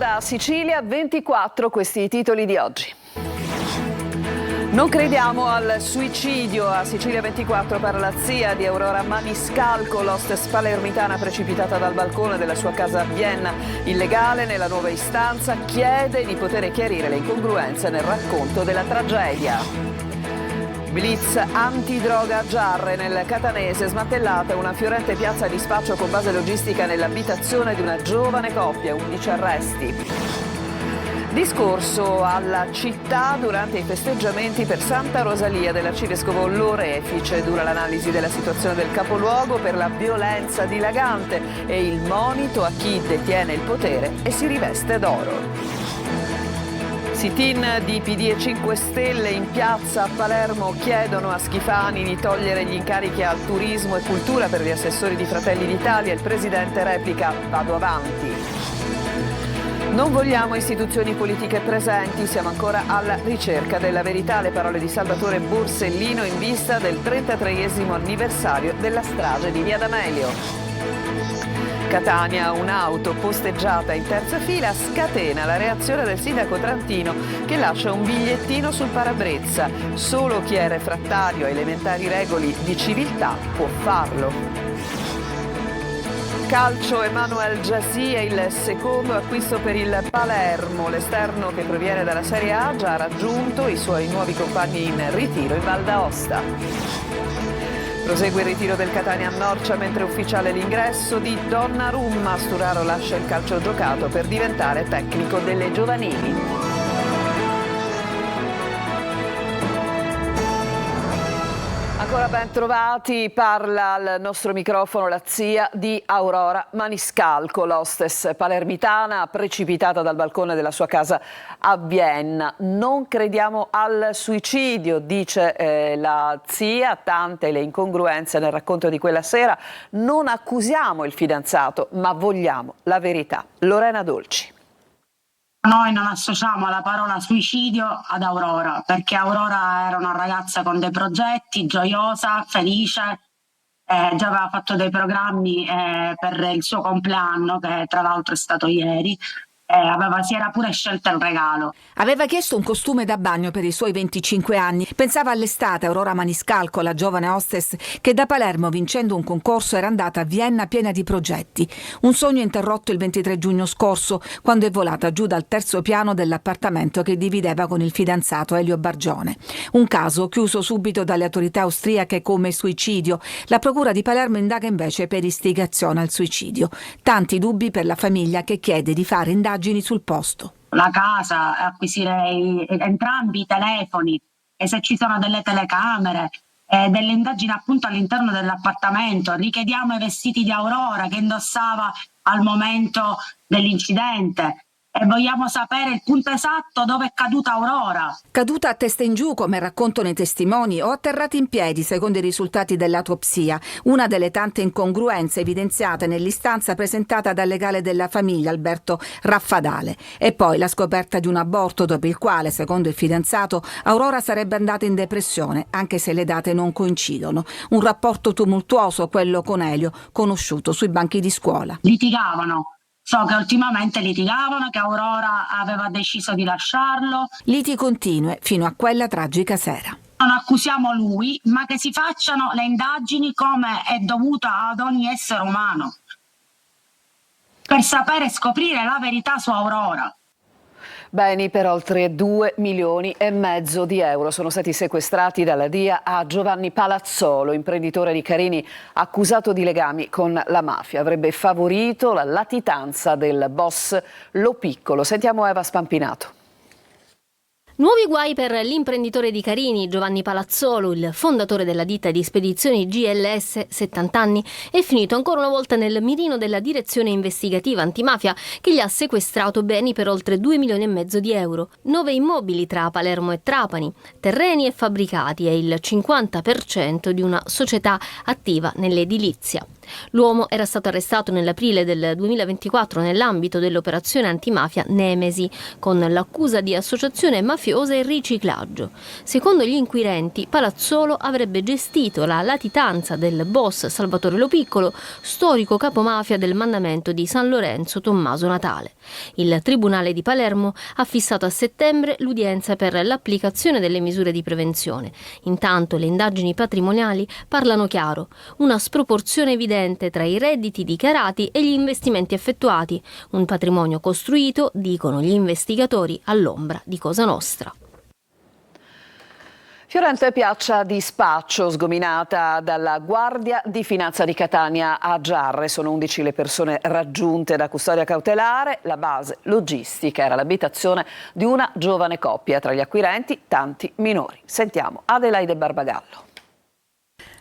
da Sicilia 24, questi i titoli di oggi. Non crediamo al suicidio. A Sicilia 24 parla la zia di Aurora Maniscalco, l'hostess palermitana precipitata dal balcone della sua casa a Vienna. Illegale nella nuova istanza, chiede di poter chiarire le incongruenze nel racconto della tragedia. Blitz antidroga a Giarre nel Catanese, smantellata una fiorente piazza di spaccio con base logistica nell'abitazione di una giovane coppia, 11 arresti. Discorso alla città durante i festeggiamenti per Santa Rosalia dell'arcivescovo Lorefice. Dura l'analisi della situazione del capoluogo per la violenza dilagante e il monito a chi detiene il potere e si riveste d'oro. Sit-in di PD e 5 Stelle in piazza a Palermo chiedono a Schifani di togliere gli incarichi al turismo e cultura per gli assessori di Fratelli d'Italia. Il presidente replica: vado avanti. Non vogliamo istituzioni politiche presenti, siamo ancora alla ricerca della verità. Le parole di Salvatore Borsellino in vista del 33esimo anniversario della strage di Via D'Amelio. Catania, un'auto posteggiata in terza fila scatena la reazione del sindaco trantino che lascia un bigliettino sul parabrezza. Solo chi è refrattario a elementari regole di civiltà può farlo. Calcio, Emmanuel Gyasi è il secondo acquisto per il Palermo. L'esterno che proviene dalla Serie A già ha raggiunto i suoi nuovi compagni in ritiro in Val d'Aosta. Prosegue il ritiro del Catania a Norcia mentre è ufficiale l'ingresso di Donnarumma. Sturaro lascia il calcio giocato per diventare tecnico delle giovanili. Ancora ben trovati, parla al nostro microfono la zia di Aurora Maniscalco, l'hostess palermitana precipitata dal balcone della sua casa a Vienna. Non crediamo al suicidio, dice la zia, tante le incongruenze nel racconto di quella sera. Non accusiamo il fidanzato, ma vogliamo la verità. Lorena Dolci. Noi non associamo la parola suicidio ad Aurora, perché Aurora era una ragazza con dei progetti, gioiosa, felice, già aveva fatto dei programmi per il suo compleanno, che tra l'altro è stato ieri. Si era pure scelta il regalo. Aveva chiesto un costume da bagno per i suoi 25 anni. Pensava all'estate. Aurora Maniscalco, la giovane hostess che da Palermo, vincendo un concorso, era andata a Vienna piena di progetti. Un sogno interrotto il 23 giugno scorso, quando è volata giù dal terzo piano dell'appartamento che divideva con il fidanzato Elio Bargione. Un caso chiuso subito dalle autorità austriache come suicidio. La procura di Palermo indaga invece per istigazione al suicidio. Tanti dubbi per la famiglia che chiede di fare indagini sul posto. La casa, acquisire entrambi i telefoni e se ci sono delle telecamere, delle indagini appunto all'interno dell'appartamento. Richiediamo i vestiti di Aurora che indossava al momento dell'incidente. E vogliamo sapere il punto esatto dove è caduta Aurora. Caduta a testa in giù, come raccontano i testimoni, o atterrata in piedi, secondo i risultati dell'autopsia. Una delle tante incongruenze evidenziate nell'istanza presentata dal legale della famiglia, Alberto Raffadale. E poi la scoperta di un aborto dopo il quale, secondo il fidanzato, Aurora sarebbe andata in depressione, anche se le date non coincidono. Un rapporto tumultuoso, quello con Elio, conosciuto sui banchi di scuola. Litigavano. So che ultimamente litigavano, che Aurora aveva deciso di lasciarlo. Liti continue fino a quella tragica sera. Non accusiamo lui, ma che si facciano le indagini come è dovuto ad ogni essere umano, per sapere e scoprire la verità su Aurora. Beni per oltre 2,5 milioni di euro sono stati sequestrati dalla DIA a Giovanni Palazzolo, imprenditore di Carini accusato di legami con la mafia. Avrebbe favorito la latitanza del boss Lo Piccolo. Sentiamo Eva Spampinato. Nuovi guai per l'imprenditore di Carini, Giovanni Palazzolo, il fondatore della ditta di spedizioni GLS, 70 anni, è finito ancora una volta nel mirino della direzione investigativa antimafia che gli ha sequestrato beni per oltre 2,5 milioni di euro, 9 immobili tra Palermo e Trapani, terreni e fabbricati e il 50% di una società attiva nell'edilizia. L'uomo era stato arrestato nell'aprile del 2024 nell'ambito dell'operazione antimafia Nemesi, con l'accusa di associazione mafiosa e riciclaggio. Secondo gli inquirenti, Palazzolo avrebbe gestito la latitanza del boss Salvatore Lo Piccolo, storico capomafia del mandamento di San Lorenzo Tommaso Natale. Il Tribunale di Palermo ha fissato a settembre l'udienza per l'applicazione delle misure di prevenzione. Intanto le indagini patrimoniali parlano chiaro: una sproporzione evidente tra i redditi dichiarati e gli investimenti effettuati, un patrimonio costruito, dicono gli investigatori, all'ombra di Cosa Nostra. Fiorente piazza di spaccio sgominata dalla Guardia di Finanza di Catania a Giarre. Sono 11 le persone raggiunte da custodia cautelare. La base logistica era l'abitazione di una giovane coppia, tra gli acquirenti tanti minori. Sentiamo Adelaide Barbagallo.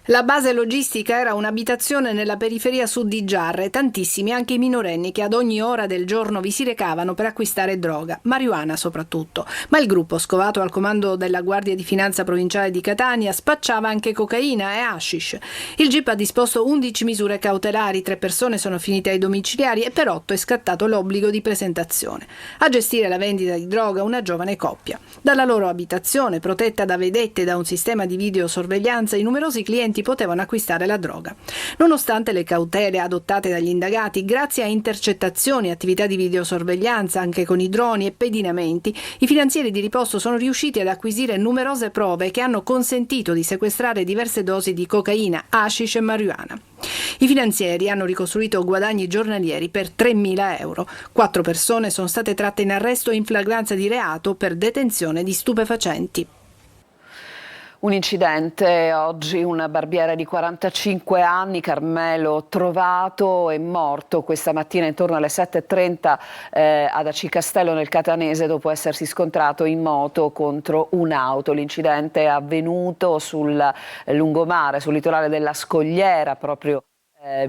La base logistica era un'abitazione nella periferia sud di Giarre, tantissimi anche i minorenni che ad ogni ora del giorno vi si recavano per acquistare droga, marijuana soprattutto. Ma il gruppo, scovato al comando della Guardia di Finanza provinciale di Catania, spacciava anche cocaina e hashish. Il GIP ha disposto 11 misure cautelari, 3 persone sono finite ai domiciliari e per 8 è scattato l'obbligo di presentazione. A gestire la vendita di droga una giovane coppia. Dalla loro abitazione, protetta da vedette e da un sistema di videosorveglianza, i numerosi clienti potevano acquistare la droga. Nonostante le cautele adottate dagli indagati, grazie a intercettazioni e attività di videosorveglianza anche con i droni e pedinamenti, i finanzieri di riposto sono riusciti ad acquisire numerose prove che hanno consentito di sequestrare diverse dosi di cocaina, hashish e marijuana. I finanzieri hanno ricostruito guadagni giornalieri per 3.000 euro. 4 persone sono state tratte in arresto in flagranza di reato per detenzione di stupefacenti. Un incidente, oggi un barbiere di 45 anni, Carmelo, trovato e morto questa mattina intorno alle 7:30 ad Aci Castello nel Catanese dopo essersi scontrato in moto contro un'auto. L'incidente è avvenuto sul lungomare, sul litorale della Scogliera, proprio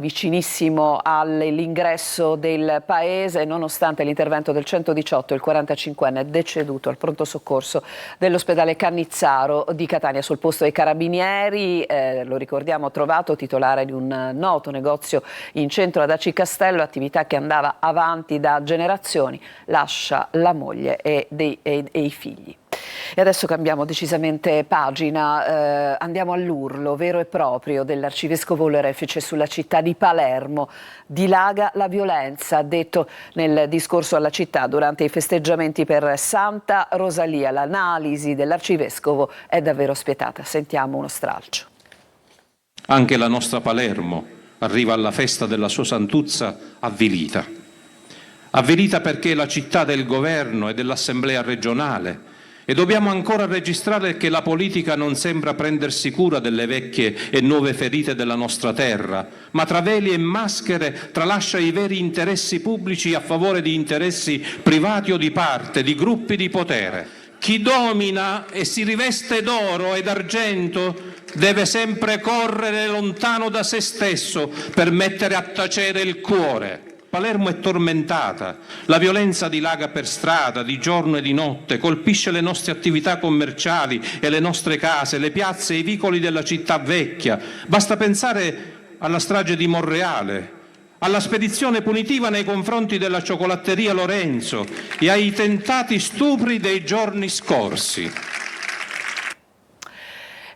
vicinissimo all'ingresso del paese. Nonostante l'intervento del 118, il 45enne è deceduto al pronto soccorso dell'ospedale Cannizzaro di Catania. Sul posto dei carabinieri, lo ricordiamo, trovato titolare di un noto negozio in centro ad Aci Castello, attività che andava avanti da generazioni, lascia la moglie e i figli. E adesso cambiamo decisamente pagina, andiamo all'urlo vero e proprio dell'arcivescovo Lorefice sulla città di Palermo. Dilaga la violenza, ha detto nel discorso alla città durante i festeggiamenti per Santa Rosalia. L'analisi dell'arcivescovo è davvero spietata. Sentiamo uno stralcio. Anche la nostra Palermo arriva alla festa della sua santuzza avvilita. Avvilita perché è la città del governo e dell'assemblea regionale. E dobbiamo ancora registrare che la politica non sembra prendersi cura delle vecchie e nuove ferite della nostra terra, ma tra veli e maschere tralascia i veri interessi pubblici a favore di interessi privati o di parte, di gruppi di potere. Chi domina e si riveste d'oro ed argento deve sempre correre lontano da se stesso per mettere a tacere il cuore. Palermo è tormentata, la violenza dilaga per strada, di giorno e di notte, colpisce le nostre attività commerciali e le nostre case, le piazze e i vicoli della città vecchia. Basta pensare alla strage di Monreale, alla spedizione punitiva nei confronti della cioccolatteria Lorenzo e ai tentati stupri dei giorni scorsi.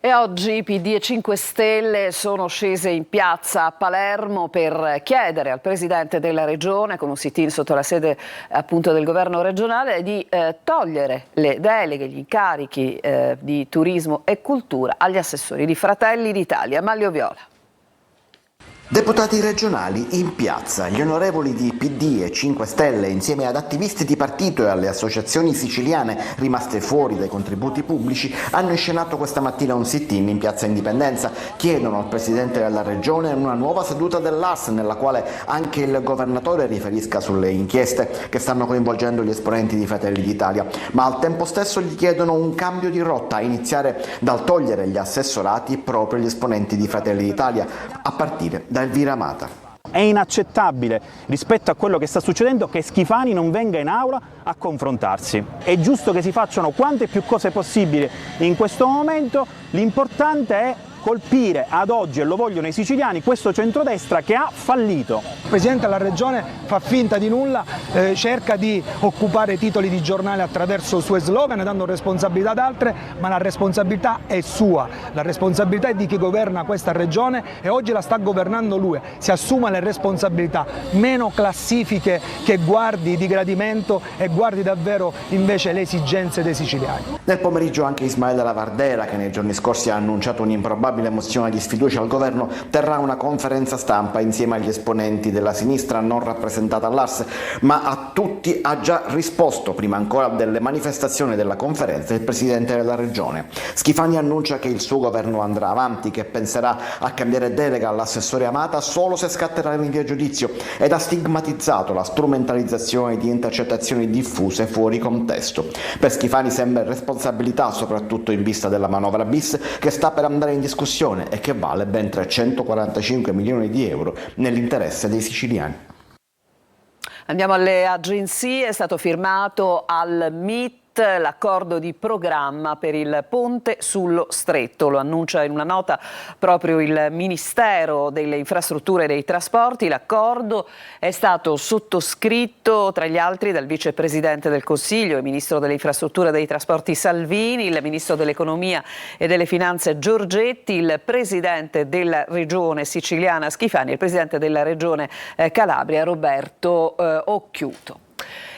E oggi PD e 5 Stelle sono scese in piazza a Palermo per chiedere al Presidente della Regione, con un sit-in sotto la sede appunto del governo regionale, di togliere le deleghe, gli incarichi di turismo e cultura agli assessori di Fratelli d'Italia. Maglio Viola. Deputati regionali in piazza, gli onorevoli di PD e 5 Stelle insieme ad attivisti di partito e alle associazioni siciliane rimaste fuori dai contributi pubblici hanno inscenato questa mattina un sit-in in piazza Indipendenza. Chiedono al Presidente della Regione una nuova seduta dell'ARS nella quale anche il Governatore riferisca sulle inchieste che stanno coinvolgendo gli esponenti di Fratelli d'Italia, ma al tempo stesso gli chiedono un cambio di rotta, a iniziare dal togliere gli assessorati proprio agli esponenti di Fratelli d'Italia, a partire da Elvira Amata. È inaccettabile rispetto a quello che sta succedendo che Schifani non venga in aula a confrontarsi. È giusto che si facciano quante più cose possibili in questo momento, l'importante è colpire ad oggi, e lo vogliono i siciliani, questo centrodestra che ha fallito. Il Presidente della Regione fa finta di nulla, cerca di occupare titoli di giornale attraverso i suoi slogan, dando responsabilità ad altre, ma la responsabilità è sua, la responsabilità è di chi governa questa regione e oggi la sta governando lui. Si assuma le responsabilità, meno classifiche che guardi di gradimento e guardi davvero invece le esigenze dei siciliani. Nel pomeriggio anche Ismaele Lavardera, che nei giorni scorsi ha annunciato un'improbabile mozione di sfiducia al governo, terrà una conferenza stampa insieme agli esponenti della sinistra non rappresentata all'Ars, ma a tutti ha già risposto prima ancora delle manifestazioni della conferenza il presidente della regione. Schifani annuncia che il suo governo andrà avanti, che penserà a cambiare delega all'assessore Amata solo se scatterà il rinvio a giudizio, ed ha stigmatizzato la strumentalizzazione di intercettazioni diffuse fuori contesto. Per Schifani sembra responsabilità, soprattutto in vista della manovra bis che sta per andare in discussione e che vale ben 345 milioni di euro nell'interesse dei siciliani. Andiamo alle agenzie. È stato firmato al MIT l'accordo di programma per il ponte sullo Stretto. Lo annuncia in una nota proprio il Ministero delle Infrastrutture e dei Trasporti. L'accordo è stato sottoscritto tra gli altri dal Vicepresidente del Consiglio e Ministro delle Infrastrutture e dei Trasporti Salvini, il Ministro dell'Economia e delle Finanze Giorgetti, il Presidente della Regione Siciliana Schifani e il Presidente della Regione Calabria Roberto Occhiuto.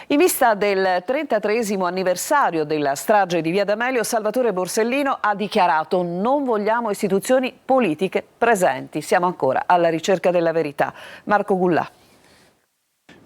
In vista del 33esimo anniversario della strage di Via D'Amelio, Salvatore Borsellino ha dichiarato: non vogliamo istituzioni politiche presenti, siamo ancora alla ricerca della verità. Marco Gullà.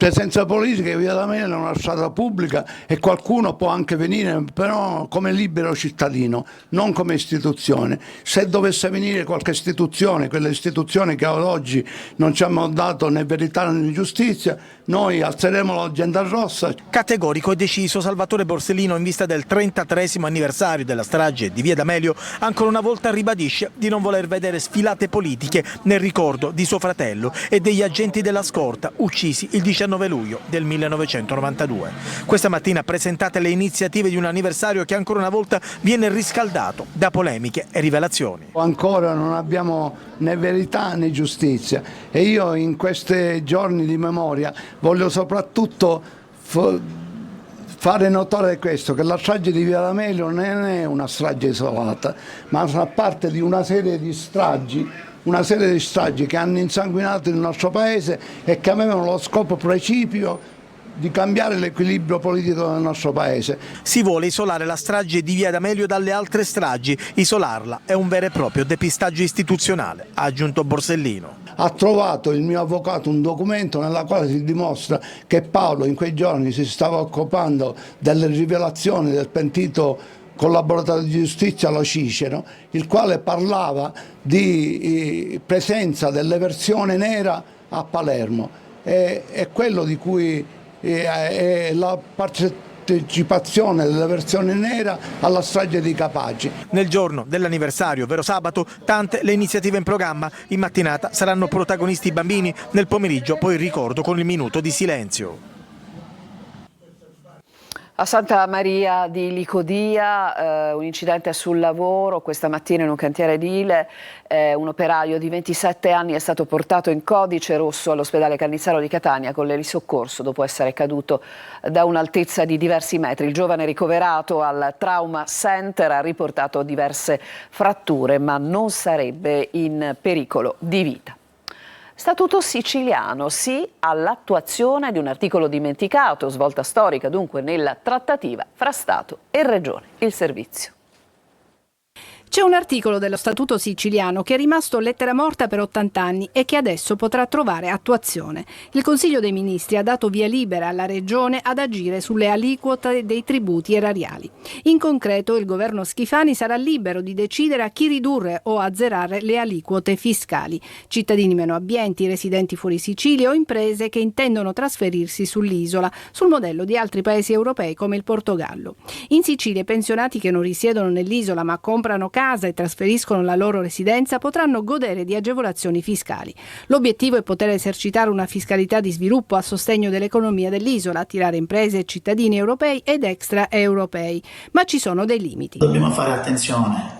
Senza politica Via D'Amelio è una strada pubblica e qualcuno può anche venire, però come libero cittadino, non come istituzione. Se dovesse venire qualche istituzione, quelle istituzioni che ad oggi non ci hanno dato né verità né giustizia, noi alzeremo l'agenda rossa. Categorico e deciso Salvatore Borsellino in vista del 33esimo anniversario della strage di Via D'Amelio, ancora una volta ribadisce di non voler vedere sfilate politiche nel ricordo di suo fratello e degli agenti della scorta uccisi il 19 luglio del 1992. Questa mattina presentate le iniziative di un anniversario che ancora una volta viene riscaldato da polemiche e rivelazioni. Ancora non abbiamo né verità né giustizia e io in questi giorni di memoria voglio soprattutto fare notare questo, che la strage di Via D'Amelio non è una strage isolata, ma fa parte di una serie di stragi che hanno insanguinato il nostro paese e che avevano lo scopo precipuo di cambiare l'equilibrio politico del nostro paese. Si vuole isolare la strage di Via D'Amelio dalle altre stragi. Isolarla è un vero e proprio depistaggio istituzionale, ha aggiunto Borsellino. Ha trovato il mio avvocato un documento nella quale si dimostra che Paolo in quei giorni si stava occupando delle rivelazioni del pentito collaboratore di giustizia Lo Cicero, il quale parlava di presenza dell'eversione nera a Palermo. È quello di cui è la partecipazione dell'eversione nera alla strage di Capaci. Nel giorno dell'anniversario, ovvero sabato, tante le iniziative in programma. In mattinata saranno protagonisti i bambini, nel pomeriggio poi il ricordo con il minuto di silenzio. A Santa Maria di Licodia un incidente sul lavoro questa mattina in un cantiere edile. Un operaio di 27 anni è stato portato in codice rosso all'ospedale Cannizzaro di Catania con l'elisoccorso dopo essere caduto da un'altezza di diversi metri. Il giovane ricoverato al Trauma Center ha riportato diverse fratture, ma non sarebbe in pericolo di vita. Statuto siciliano, sì all'attuazione di un articolo dimenticato, svolta storica dunque nella trattativa fra Stato e Regione. Il servizio. C'è un articolo dello Statuto siciliano che è rimasto lettera morta per 80 anni e che adesso potrà trovare attuazione. Il Consiglio dei Ministri ha dato via libera alla Regione ad agire sulle aliquote dei tributi erariali. In concreto, il governo Schifani sarà libero di decidere a chi ridurre o azzerare le aliquote fiscali. Cittadini meno abbienti, residenti fuori Sicilia o imprese che intendono trasferirsi sull'isola, sul modello di altri paesi europei come il Portogallo. In Sicilia, i pensionati che non risiedono nell'isola ma comprano casa e trasferiscono la loro residenza potranno godere di agevolazioni fiscali. L'obiettivo è poter esercitare una fiscalità di sviluppo a sostegno dell'economia dell'isola, attirare imprese e cittadini europei ed extraeuropei. Ma ci sono dei limiti. Dobbiamo fare attenzione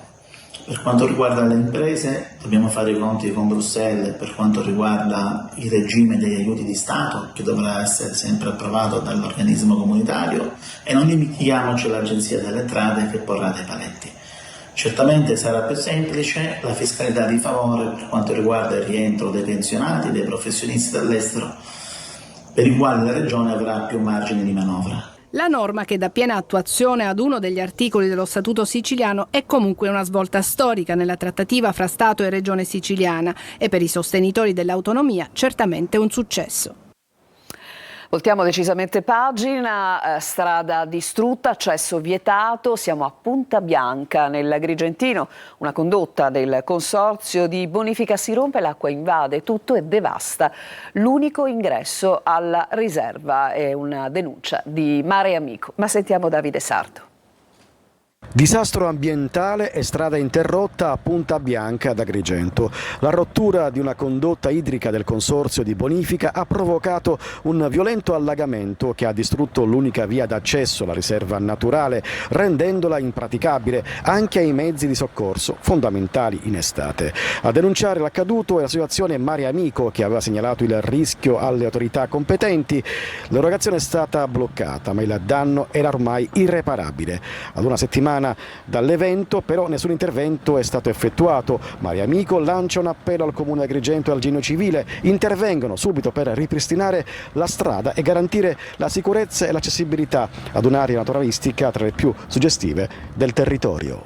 Per quanto riguarda le imprese dobbiamo fare i conti con Bruxelles, per quanto riguarda il regime degli aiuti di Stato che dovrà essere sempre approvato dall'organismo comunitario, e non dimentichiamoci l'Agenzia delle Entrate che porrà dei paletti. Certamente sarà più semplice la fiscalità di favore per quanto riguarda il rientro dei pensionati, dei professionisti dall'estero, per i quali la Regione avrà più margini di manovra. La norma, che dà piena attuazione ad uno degli articoli dello Statuto siciliano, è comunque una svolta storica nella trattativa fra Stato e Regione siciliana e per i sostenitori dell'autonomia certamente un successo. Voltiamo decisamente pagina, strada distrutta, accesso vietato, siamo a Punta Bianca nell'Agrigentino, una condotta del consorzio di bonifica si rompe, l'acqua invade tutto e devasta l'unico ingresso alla riserva, è una denuncia di Mare Amico, ma sentiamo Davide Sardo. Disastro ambientale e strada interrotta a Punta Bianca ad Agrigento. La rottura di una condotta idrica del consorzio di bonifica ha provocato un violento allagamento che ha distrutto l'unica via d'accesso alla riserva naturale, rendendola impraticabile anche ai mezzi di soccorso, fondamentali in estate. A denunciare l'accaduto è l'associazione Mare Amico, che aveva segnalato il rischio alle autorità competenti. L'erogazione è stata bloccata, ma il danno era ormai irreparabile. Ad una settimana dall'evento però nessun intervento è stato effettuato. Mare Amico lancia un appello al Comune di Agrigento e al Genio Civile: intervengono subito per ripristinare la strada e garantire la sicurezza e l'accessibilità ad un'area naturalistica tra le più suggestive del territorio.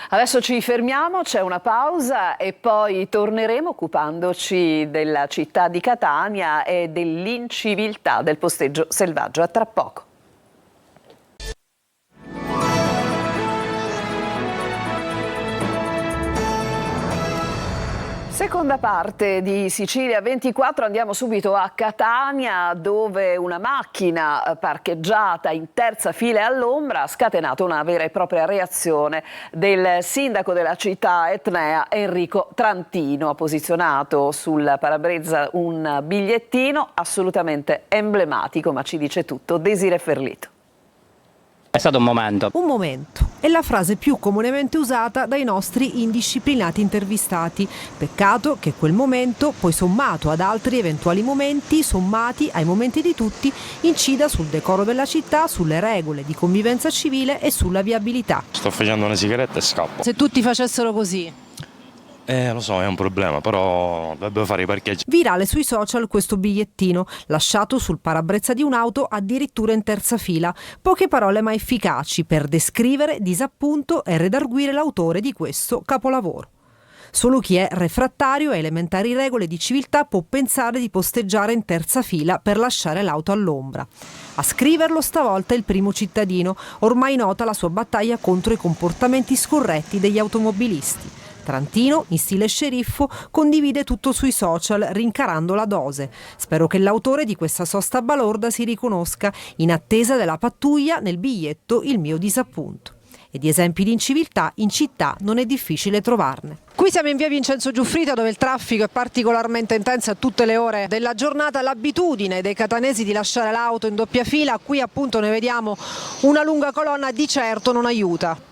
Adesso ci fermiamo, c'è una pausa e poi torneremo occupandoci della città di Catania e dell'inciviltà del posteggio selvaggio. A tra poco. Seconda parte di Sicilia 24, andiamo subito a Catania, dove una macchina parcheggiata in terza fila all'ombra ha scatenato una vera e propria reazione del sindaco della città etnea Enrico Trantino. Ha posizionato sul parabrezza un bigliettino assolutamente emblematico, ma ci dice tutto Desiree Ferlito. È stato un momento. Un momento. È la frase più comunemente usata dai nostri indisciplinati intervistati. Peccato che quel momento, poi sommato ad altri eventuali momenti, sommati ai momenti di tutti, incida sul decoro della città, sulle regole di convivenza civile e sulla viabilità. Sto facendo una sigaretta e scappo. Se tutti facessero così? Lo so, è un problema, però dovrebbero fare i parcheggi. Virale sui social questo bigliettino, lasciato sul parabrezza di un'auto addirittura in terza fila. Poche parole ma efficaci per descrivere, disappunto e redarguire l'autore di questo capolavoro. Solo chi è refrattario a elementari regole di civiltà può pensare di posteggiare in terza fila per lasciare l'auto all'ombra. A scriverlo stavolta è il primo cittadino, ormai nota la sua battaglia contro i comportamenti scorretti degli automobilisti. Trantino, in stile sceriffo, condivide tutto sui social, rincarando la dose. Spero che l'autore di questa sosta balorda si riconosca, in attesa della pattuglia, nel biglietto il mio disappunto. E di esempi di inciviltà in città non è difficile trovarne. Qui siamo in via Vincenzo Giuffrida, dove il traffico è particolarmente intenso a tutte le ore della giornata. L'abitudine dei catanesi di lasciare l'auto in doppia fila, qui appunto ne vediamo una lunga colonna, di certo non aiuta.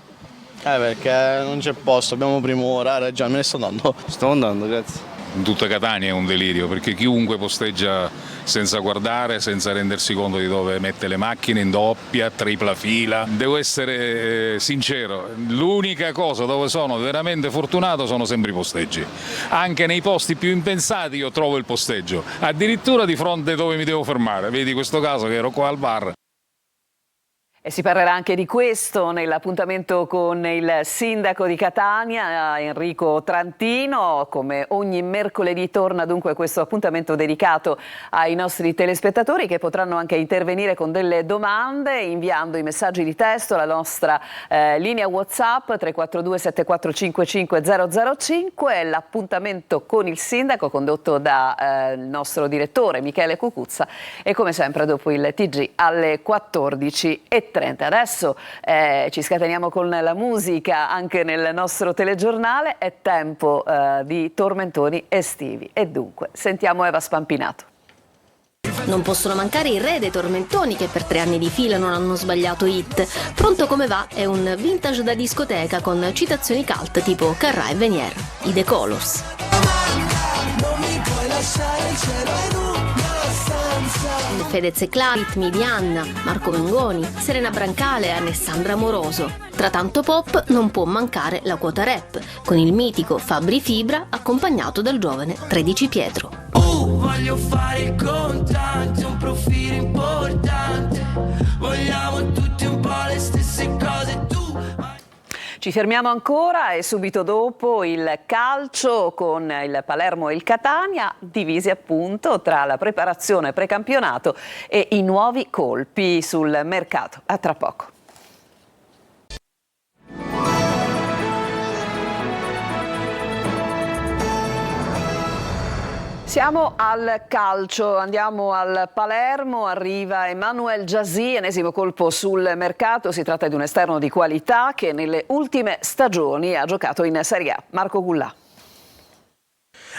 Perché non c'è posto, abbiamo prima ora, già me ne sto andando. Sto andando, grazie. In tutta Catania è un delirio, perché chiunque posteggia senza guardare, senza rendersi conto di dove mette le macchine, in doppia, tripla fila. Devo essere sincero, l'unica cosa dove sono veramente fortunato sono sempre i posteggi. Anche nei posti più impensati io trovo il posteggio, addirittura di fronte dove mi devo fermare. Vedi questo caso che ero qua al bar. E si parlerà anche di questo nell'appuntamento con il sindaco di Catania, Enrico Trantino. Come ogni mercoledì torna dunque questo appuntamento dedicato ai nostri telespettatori, che potranno anche intervenire con delle domande inviando i messaggi di testo alla nostra linea WhatsApp 342 7455 005. L'appuntamento con il sindaco condotto da il nostro direttore Michele Cucuzza, e come sempre dopo il TG alle 14:30. Adesso ci scateniamo con la musica anche nel nostro telegiornale. È tempo di tormentoni estivi e dunque sentiamo Eva Spampinato. Non possono mancare i re dei tormentoni che per 3 anni di fila non hanno sbagliato hit. Pronto come va è un vintage da discoteca con citazioni cult tipo Carrà e Venier, i The Colors. Fedez e Cla, ritmi di Anna, Marco Mengoni, Serena Brancale e Alessandra Moroso. Tra tanto pop non può mancare la quota rap, con il mitico Fabri Fibra accompagnato dal giovane 13 Pietro. Voglio fare il contante, un profilo importante. Vogliamo tutti un po' le stesse cose, tu. Ci fermiamo ancora e subito dopo il calcio con il Palermo e il Catania, divisi appunto tra la preparazione precampionato e i nuovi colpi sul mercato. A tra poco. Siamo al calcio, andiamo al Palermo, arriva Emmanuel Gyasi, ennesimo colpo sul mercato, si tratta di un esterno di qualità che nelle ultime stagioni ha giocato in Serie A. Marco Gullà.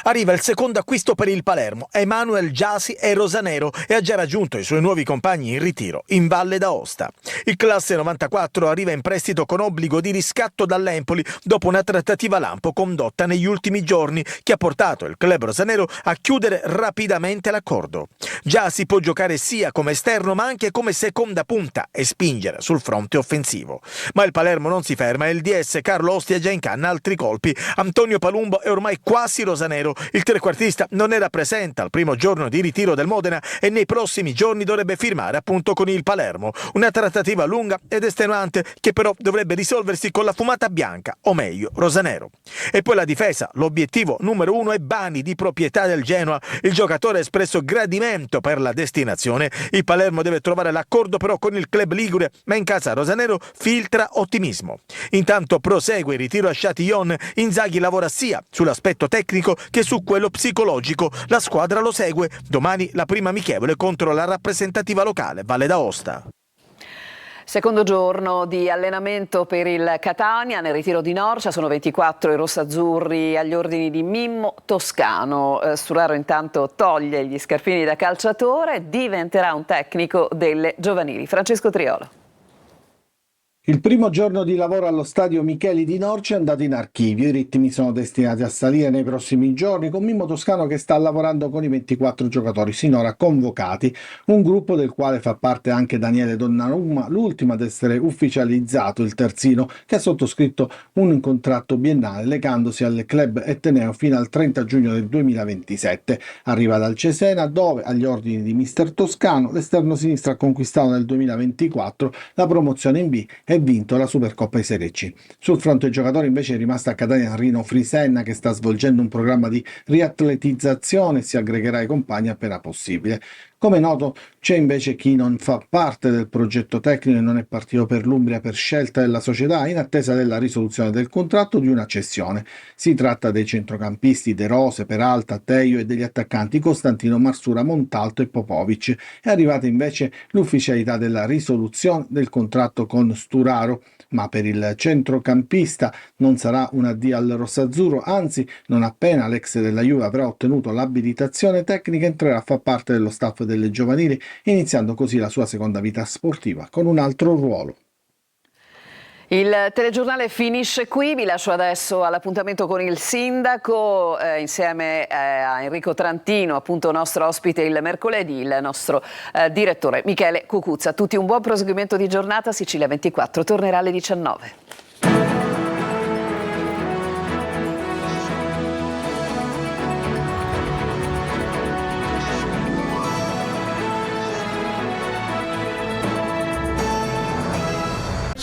Arriva il secondo acquisto per il Palermo, Emmanuel Gyasi è rosanero e ha già raggiunto i suoi nuovi compagni in ritiro in Valle d'Aosta. Il classe 94 arriva in prestito con obbligo di riscatto dall'Empoli dopo una trattativa lampo condotta negli ultimi giorni che ha portato il club rosanero a chiudere rapidamente l'accordo. Gyasi può giocare sia come esterno ma anche come seconda punta e spingere sul fronte offensivo. Ma il Palermo non si ferma e il DS Carlo Ostia già incanna altri colpi. Antonio Palumbo è ormai quasi rosanero. Il trequartista non era presente al primo giorno di ritiro del Modena e nei prossimi giorni dovrebbe firmare appunto con il Palermo. Una trattativa lunga ed estenuante che però dovrebbe risolversi con la fumata bianca, o meglio, rosanero. E poi la difesa, l'obiettivo numero 1 è Bani, di proprietà del Genoa. Il giocatore ha espresso gradimento per la destinazione. Il Palermo deve trovare l'accordo però con il club ligure, ma in casa rosanero filtra ottimismo. Intanto prosegue il ritiro a Châtillon. Inzaghi lavora sia sull'aspetto tecnico che su quello psicologico. La squadra lo segue. Domani la prima amichevole contro la rappresentativa locale Valle d'Aosta. Secondo giorno di allenamento per il Catania, nel ritiro di Norcia sono 24 i rossazzurri agli ordini di Mimmo Toscano. Sturaro intanto toglie gli scarpini da calciatore, diventerà un tecnico delle giovanili. Francesco Triolo. Il primo giorno di lavoro allo stadio Micheli di Norcia è andato in archivio. I ritmi sono destinati a salire nei prossimi giorni con Mimmo Toscano che sta lavorando con i 24 giocatori sinora convocati, un gruppo del quale fa parte anche Daniele Donnarumma, l'ultimo ad essere ufficializzato, il terzino, che ha sottoscritto un contratto biennale legandosi al club etneo fino al 30 giugno del 2027. Arriva dal Cesena dove, agli ordini di mister Toscano, l'esterno sinistro ha conquistato nel 2024 la promozione in B e vinto la Supercoppa di Serie C. Sul fronte giocatori invece è rimasta a Catania Rino Frisenna che sta svolgendo un programma di riatletizzazione e si aggregherà ai compagni appena possibile. Come noto c'è invece chi non fa parte del progetto tecnico e non è partito per l'Umbria per scelta della società in attesa della risoluzione del contratto di una cessione. Si tratta dei centrocampisti De Rose, Peralta, Teio e degli attaccanti Costantino, Marsura, Montalto e Popovic. È arrivata invece l'ufficialità della risoluzione del contratto con Sturaro, ma per il centrocampista non sarà un addio al rossazzurro, anzi non appena l'ex della Juve avrà ottenuto l'abilitazione tecnica entrerà a far parte dello staff delle giovanili, iniziando così la sua seconda vita sportiva con un altro ruolo. Il telegiornale finisce qui, vi lascio adesso all'appuntamento con il sindaco insieme a Enrico Trantino, appunto nostro ospite il mercoledì, il nostro direttore Michele Cucuzza. A tutti un buon proseguimento di giornata, Sicilia 24 tornerà alle 19.